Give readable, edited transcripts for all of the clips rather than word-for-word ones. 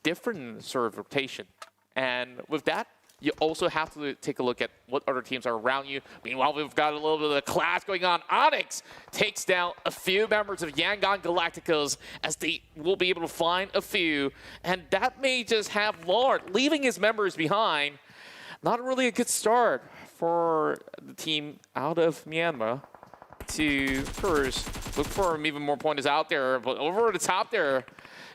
different sort of rotation. And with that, you also have to take a look at what other teams are around you. Meanwhile, we've got a little bit of a clash going on. ONix takes down a few members of Yangon Galacticos as they will be able to find a few. And that may just have LorD leaving his members behind. Not really a good start for the team out of Myanmar to first look for even more pointers out there. But over the top there,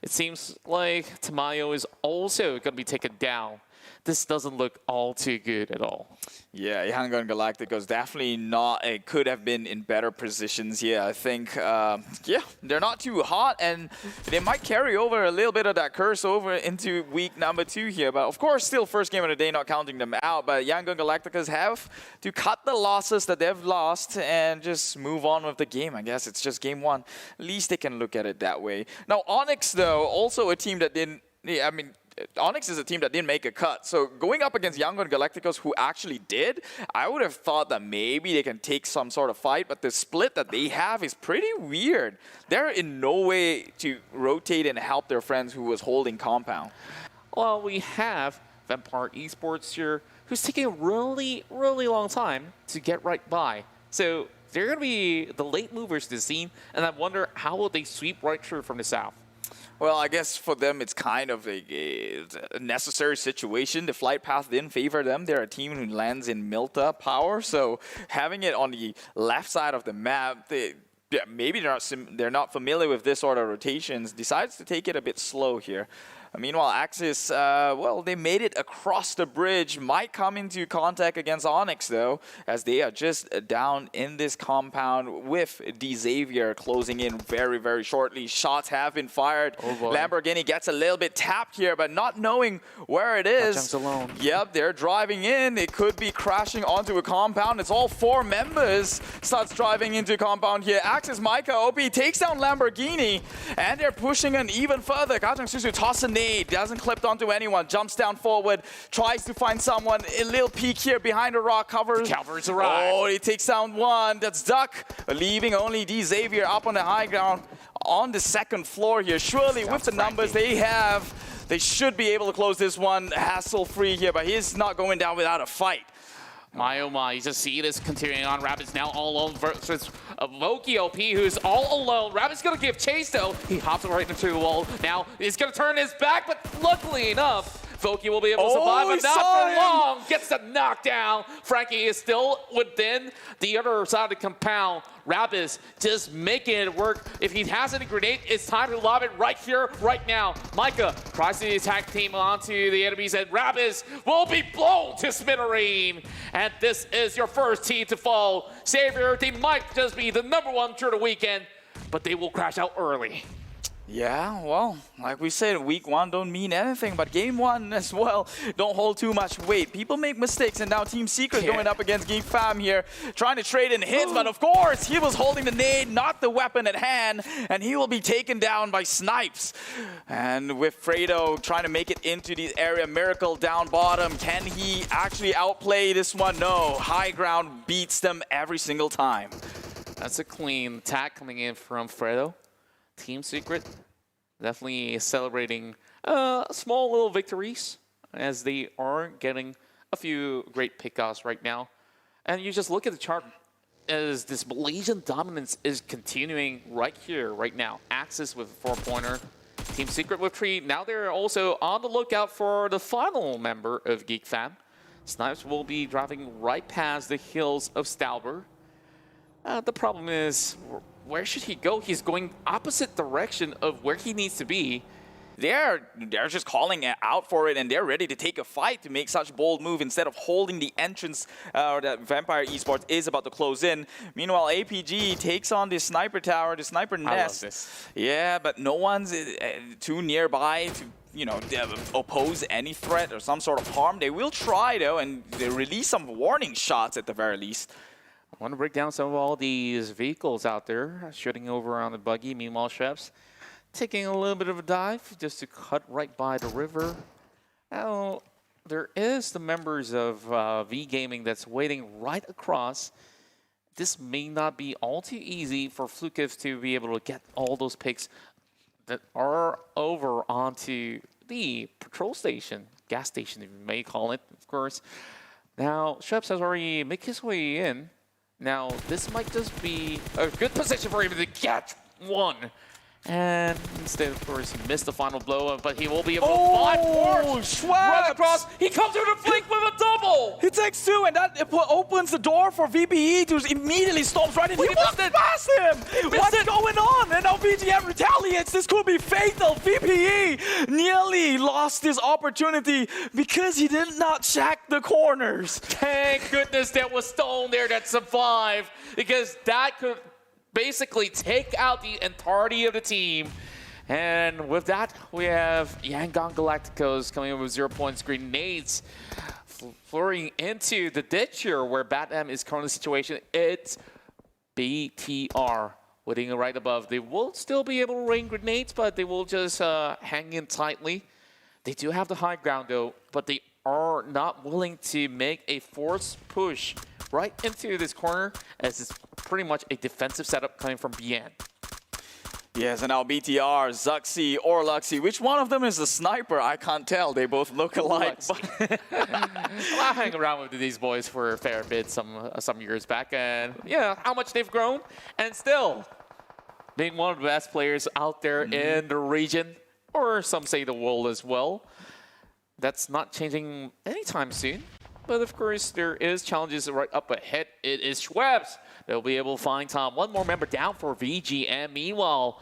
it seems like TaMyo is also going to be taken down. This doesn't look all too good at all. Yeah, Yangon Galacticos definitely not. It could have been in better positions here. I think, yeah, they're not too hot, and they might carry over a little bit of that curse over into week number 2 here. But of course, still first game of the day, not counting them out. But Yangon Galacticos have to cut the losses that they've lost and just move on with the game. I guess it's just game 1. At least they can look at it that way. Now, ONix, though, also a team that didn't. Yeah, I mean, ONix is a team that didn't make a cut. So going up against Yangon Galacticos, who actually did, I would have thought that maybe they can take some sort of fight, but the split that they have is pretty weird. They're in no way to rotate and help their friends who was holding compound. Well, we have APG Esports here, who's taking a really, really long time to get right by. So they're going to be the late movers to the scene, and I wonder how will they sweep right through from the south. Well, I guess for them, it's kind of a necessary situation. The flight path didn't favor them. They're a team who lands in Milta power, so having it on the left side of the map, maybe they're not familiar with this sort of rotations. Decides to take it a bit slow here. Meanwhile, Axis, well, they made it across the bridge. Might come into contact against ONix, though, as they are just down in this compound with Xavier closing in very, very shortly. Shots have been fired. Oh boy. Lamborghini gets a little bit tapped here, but not knowing where it is. Alone. Yep, they're driving in. It could be crashing onto a compound. It's all 4 members. Starts driving into a compound here. Axis, Micah, OP takes down Lamborghini, and they're pushing in even further. KgTaMyo tosses a doesn't clip onto anyone, jumps down forward, tries to find someone. A little peek here behind a rock, covers. Calvary's arrived. Oh, he takes down one. That's Duck, leaving only Xavier up on the high ground on the 2nd floor here. Surely with the numbers they have, they should be able to close this one hassle-free here, but he's not going down without a fight. My oh my, you just see this continuing on. Rabbit's now all alone versus Voki OP, who's all alone. Rabbit's gonna give chase though. He hops right into the wall. Now he's gonna turn his back, but luckily enough, Voki will be able to survive, but not for long. Gets the knockdown. Frankie is still within the other side of the compound. Rabbit just making it work. If he has any grenade, it's time to lob it right here, right now. Micah tries to attack team onto the enemies, and Rabbit will be blown to smithereen. And this is your first team to fall. Xavier, they might just be the #1 through the weekend, but they will crash out early. Yeah, well, like we said, week 1 don't mean anything, but game 1 as well don't hold too much weight. People make mistakes, and now Team Secret going up against Geek Fam here, trying to trade in hits, but of course, he was holding the nade, not the weapon at hand, and he will be taken down by snipes. And with Fredo trying to make it into the area, Miracle down bottom, can he actually outplay this one? No, high ground beats them every single time. That's a clean attack coming in from Fredo. Team Secret definitely celebrating small little victories as they are getting a few great pickoffs right now. And you just look at the chart as this Malaysian dominance is continuing right here, right now. Axis with a 4-pointer, Team Secret with 3. Now they're also on the lookout for the final member of Geek Fam. Snipes will be driving right past the hills of Stauber. The problem is, where should he go? He's going opposite direction of where he needs to be. They're just calling out for it, and they're ready to take a fight to make such bold move instead of holding the entrance that Vampire Esports is about to close in. Meanwhile, APG takes on the sniper tower, the sniper nest. I love this. Yeah, but no one's too nearby to, you know, oppose any threat or some sort of harm. They will try though, and they release some warning shots at the very least. I want to break down some of all these vehicles out there, shooting over on the buggy. Meanwhile, Chefs taking a little bit of a dive just to cut right by the river. Now, there is the members of V Gaming that's waiting right across. This may not be all too easy for Flukiv to be able to get all those picks that are over on onto the patrol station, gas station, if you may call it, of course. Now, Shreps has already made his way in. Now, this might just be a good position for him to get one. And instead, of course, he missed the final blow, but he will be able to find more. Run across. He comes through the flank with a double. He takes two, and that opens the door for VPE to immediately storms right in. He walks past him. What's going on? And now VGM retaliates. This could be fatal. VPE nearly lost his opportunity because he did not check the corners. Thank goodness there was Stone there that survived, because that could basically take out the entirety of the team. And with that, we have Yangon Galacticos coming in with 0 points, grenades flurrying into the ditch here where Batman is currently the situation. It's BTR waiting right above. They will still be able to rain grenades, but they will just hang in tightly. They do have the high ground though, but they are not willing to make a forced push right into this corner, as it's pretty much a defensive setup coming from Bien. Yes, and now BTR, Zuxi, or Luxi. Which one of them is the sniper? I can't tell. They both look alike. I hang around with these boys for a fair bit some years back, and yeah, how much they've grown, and still being one of the best players out there in the region, or some say the world as well. That's not changing anytime soon. But of course, there is challenges right up ahead. It is Schwebs. They'll be able to find Tom. One more member down for VGM. Meanwhile,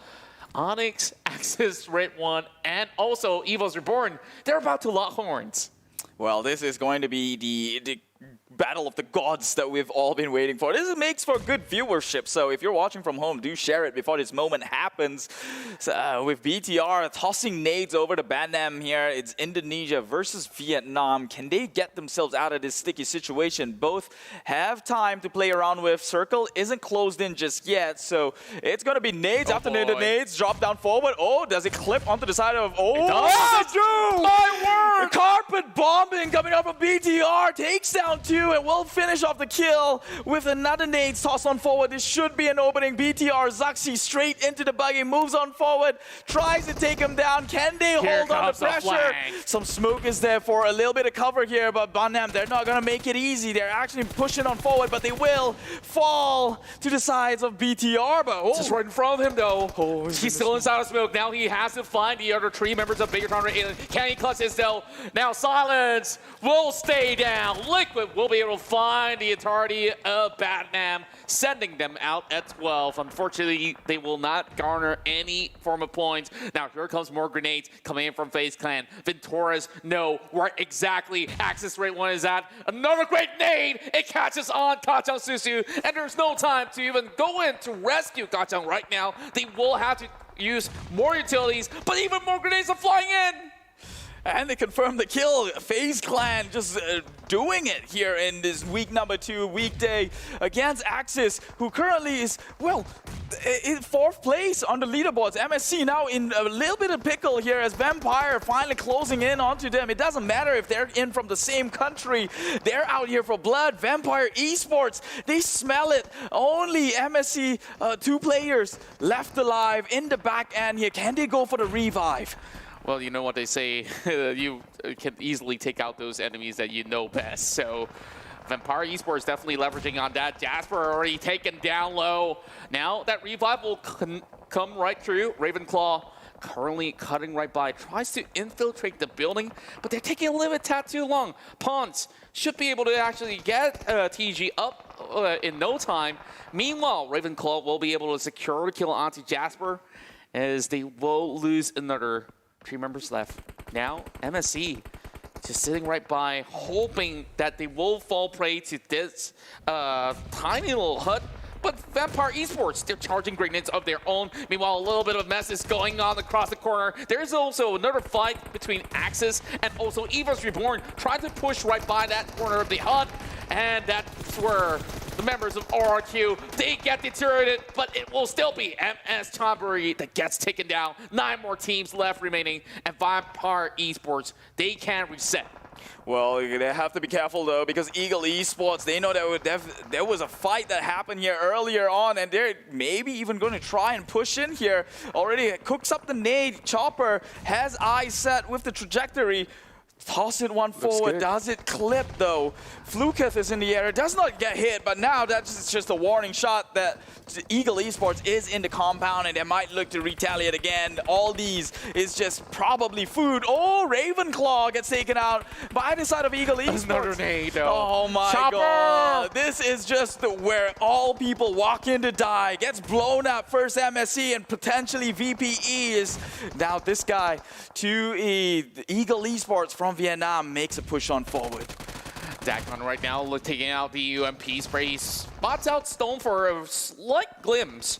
ONix, Axis, Red One, and also EVOS Reborn, they're about to lock horns. Well, this is going to be the battle of the gods that we've all been waiting for. This makes for good viewership, so if you're watching from home, do share it before this moment happens. So, with BTR tossing nades over to Ban here, it's Indonesia versus Vietnam. Can they get themselves out of this sticky situation? Both have time to play around with. Circle isn't closed in just yet, so it's going to be nades after nades. Drop down forward. Oh, does it clip onto the side of... Oh, it does. My word! Carpet bombing coming up from BTR. Takes down two and will finish off the kill with another nade toss on forward. This should be an opening. BTR, Zuxi straight into the buggy, moves on forward, tries to take him down. Can they hold on the pressure? Some smoke is there for a little bit of cover here, but Banham, they're not going to make it easy. They're actually pushing on forward, but they will fall to the sides of BTR. But just right in front of him, though. He's still inside of smoke. Now he has to find the other three members of Bigger Tournament Alien. Can he clutch his though? Now Silence will stay down. Liquid will be able to find the entirety of Batman, sending them out at 12. Unfortunately, they will not garner any form of points. Now here comes more grenades coming in from FaZe Clan. Venturas know where exactly Axis Rate 1 is at. Another great nade. It catches on Kachang Susu, and there's no time to even go in to rescue Kachang right now. They will have to use more utilities, but even more grenades are flying in. And they confirm the kill. FaZe Clan just doing it here in this week number 2 weekday against Axis, who currently is, well, in 4th place on the leaderboards. MSC now in a little bit of pickle here as Vampire finally closing in onto them. It doesn't matter if they're in from the same country. They're out here for blood. Vampire Esports, they smell it. Only MSC 2 players left alive in the back end here. Can they go for the revive? Well, you know what they say, you can easily take out those enemies that you know best. So Vampire Esports definitely leveraging on that. Jasper already taken down low. Now that revive will come right through. Ravenclaw currently cutting right by, tries to infiltrate the building, but they're taking a little bit too long. Pawns should be able to actually get TG up in no time. Meanwhile, Ravenclaw will be able to secure the kill onto Jasper, as they will lose another 3 members left. Now, MSC just sitting right by, hoping that they will fall prey to this tiny little hut. But Vampire Esports, they're charging grenades of their own. Meanwhile, a little bit of a mess is going on across the corner. There's also another fight between Axis and also EVOS Reborn, trying to push right by that corner of the hut. And that's where the members of RRQ, they get deteriorated, but it will still be MS Chonburi that gets taken down. 9 more teams left remaining, and Vampire Esports, they can reset Well, they have to be careful though, because Eagle Esports, they know that there was a fight that happened here earlier on, and they're maybe even going to try and push in here. Already cooks up the nade. Chopper has eyes set with the trajectory. Toss it one forward. Does it clip though? Fluketh is in the air. It does not get hit, but now that's just a warning shot that Eagle Esports is in the compound and they might look to retaliate again. All these is just probably food. Oh, Ravenclaw gets taken out by the side of Eagle Esports. Another nade though. Oh my god. This is just where all people walk in to die. Gets blown up. First MSC and potentially VPE is now this guy to Eagle Esports from Vietnam makes a push on forward. Dakon right now taking out the UMP spray. He spots out Stone for a slight glimpse,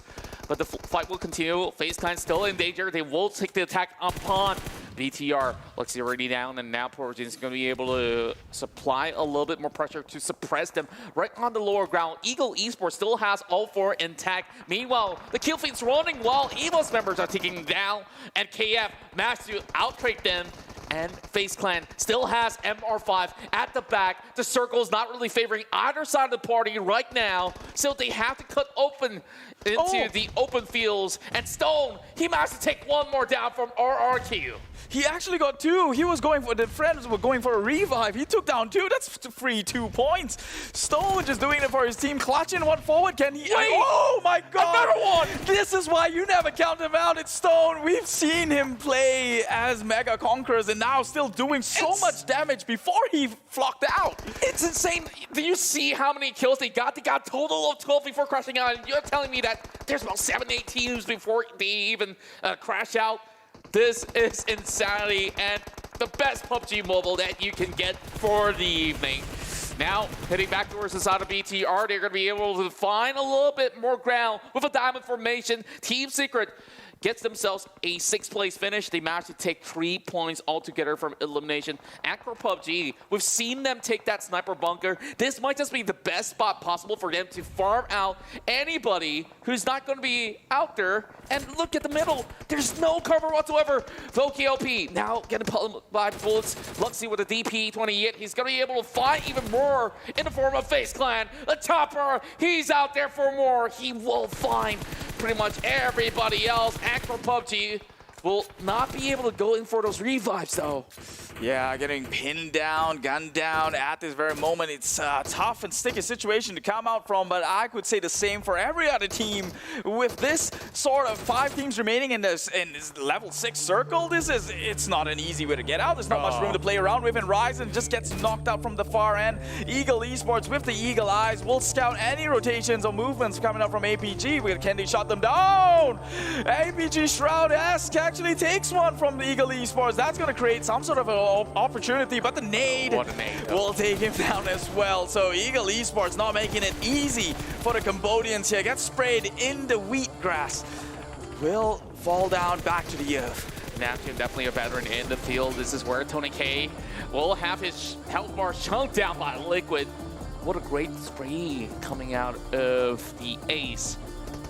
but the fight will continue. FaZe Clan still in danger. They will take the attack upon BTR. Looks already down, and now PUBG is going to be able to supply a little bit more pressure to suppress them right on the lower ground. Eagle Esports still has all four intact. Meanwhile, the kill feed's running while EVOS members are taking down, and KF managed to outtrade them. And FaZe Clan still has MR5 at the back. The circle is not really favoring either side of the party right now. So they have to cut open into the open fields. And Stone, he managed to take one more down from RRQ. He actually got two. He was going for, the friends were going for a revive. He took down two. That's free 2 points. Stone just doing it for his team. Clutching one forward. Can he? Wait, oh my god. Another one. This is why you never count him out. It's Stone. We've seen him play as Mega Conquerors and now still doing so much damage before he flocked out. It's insane. Do you see how many kills they got? They got a total of 12 before crashing out. And you're telling me that there's about 7-8 teams before they even crash out? This is insanity and the best PUBG Mobile that you can get for the evening. Now, heading back towards the side of BTR, they're going to be able to find a little bit more ground with a diamond formation. Team Secret gets themselves a 6th place finish. They managed to take 3 points altogether from elimination. Acro PUBG, we've seen them take that sniper bunker. This might just be the best spot possible for them to farm out anybody who's not going to be out there. And look at the middle. There's no cover whatsoever. VOKLP now getting pulled by bullets. Luxy with a DP-20 hit. He's going to be able to find even more in the form of FaZe Clan. The Chopper, he's out there for more. He will find pretty much everybody else. Acro PUBG will not be able to go in for those revives though. Yeah, getting pinned down, gunned down at this very moment. It's a tough and sticky situation to come out from, but I could say the same for every other team. With this sort of 5 teams remaining in this level 6 circle, it's not an easy way to get out. There's not much room to play around with, and Ryzen just gets knocked out from the far end. Eagle Esports with the eagle eyes will scout any rotations or movements coming up from APG. Can they shut them down? APG Shroud actually takes one from the Eagle Esports. That's going to create some sort of an opportunity, but the nade will take him down as well. So Eagle Esports not making it easy for the Cambodians here. Gets sprayed in the wheatgrass. Will fall down back to the earth. Napkin, definitely a veteran in the field. This is where Tony K will have his health bar chunked down by Liquid. What a great spray coming out of the ace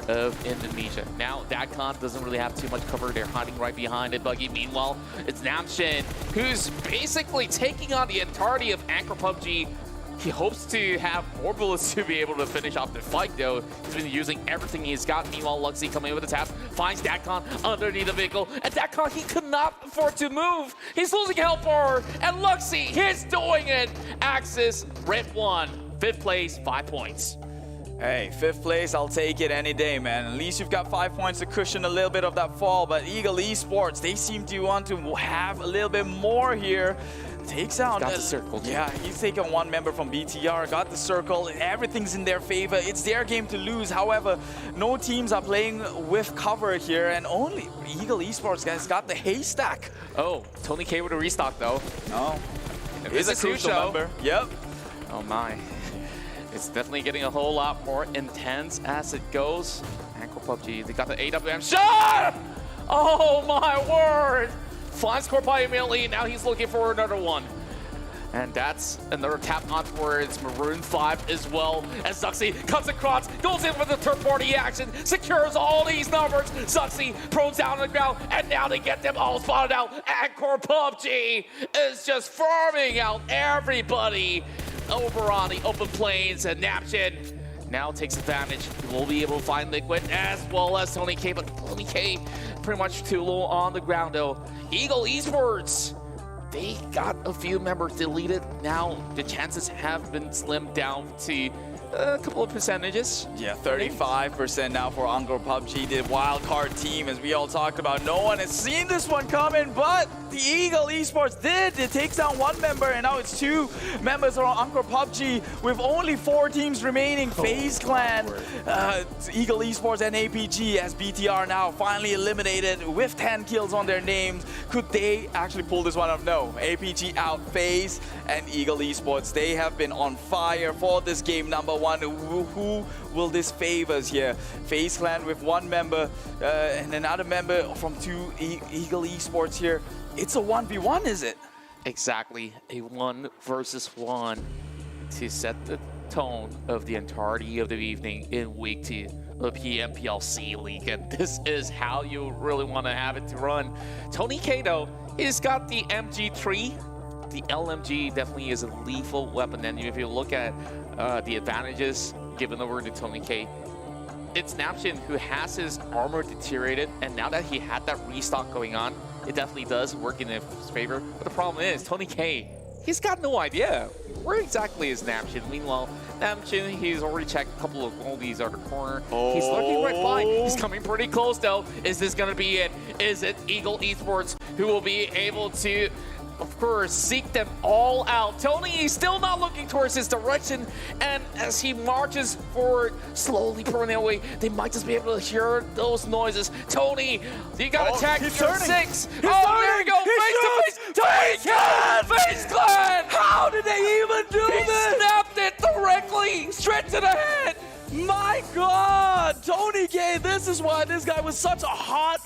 of Indonesia. Now, Dakon doesn't really have too much cover. They're hiding right behind it. Buggy, meanwhile, it's Namshin, who's basically taking on the entirety of Acro PUBG. He hopes to have more bullets to be able to finish off the fight, though. He's been using everything he's got. Meanwhile, Luxy coming in with a tap, finds Dakon underneath the vehicle. And Dakon, he could not afford to move. He's losing health bar. And Luxy, he's doing it. Axis, Red 1, 5th place, 5 points. Hey, 5th place, I'll take it any day, man. At least you've got 5 points to cushion a little bit of that fall. But Eagle Esports, they seem to want to have a little bit more here. Takes out. Got the circle. Yeah, he's taken one member from BTR, got the circle. Everything's in their favor. It's their game to lose. However, no teams are playing with cover here, and only Eagle Esports guys got the haystack. Oh, Tony K with a restock, though. Oh, it's a crucial member. Yep. Oh, my. It's definitely getting a whole lot more intense as it goes. Acro PUBG, they got the AWM shot! Oh my word! Finds Corpy immediately, now he's looking for another one. And that's another tap on towards Maroon 5 as well, as Zuxi comes across, goes in for the third-party action, secures all these numbers. Zuxi prone down on the ground, and now they get them all spotted out. Angkor PUBG is just farming out everybody over on the open plains, and Napchin now takes advantage. He will be able to find Liquid as well as Tony K, but Tony K pretty much too low on the ground though. EVOS Esports, they got a few members deleted. Now the chances have been slimmed down to a couple of percentages. Yeah, 35% now for Angkor PUBG, the wildcard team, as we all talked about. No one has seen this one coming, but the EVOS Esports did. It takes down one member, and now it's two members on Angkor PUBG with only 4 teams remaining. FaZe Clan, EVOS Esports, and APG, as BTR now finally eliminated with 10 kills on their names. Could they actually pull this one up? No. APG out, FaZe and EVOS Esports, they have been on fire for this game number 1. Who will this favors here? FaZe Clan with 1 member and another member from 2 EVOS Esports here. It's a 1v1, is it? Exactly, a 1 versus 1 to set the tone of the entirety of the evening in week 2 of PMPL C League, and this is how you really want to have it to run. Tony K though, he's got the MG3. The LMG definitely is a lethal weapon, and if you look at the advantages given over to Tony K, it's Napchin who has his armor deteriorated, and now that he had that restock going on, it definitely does work in his favor. But the problem is, Tony K, he's got no idea where exactly is Napchin. Meanwhile, Napchin, he's already checked a couple of goldies out of the corner. He's looking right by. He's coming pretty close though. Is this gonna be it? Is it EVOS Esports who will be able to, of course, seek them all out? Tony, he's still not looking towards his direction, and as he marches forward, slowly pulling away, they might just be able to hear those noises. Tony, you gotta tag your 6. There you go, face to face. Tony K, FaZe Clan. How did they even do He this? snapped it directly, straight to the head. My God, Tony K, this is why this guy was such a hot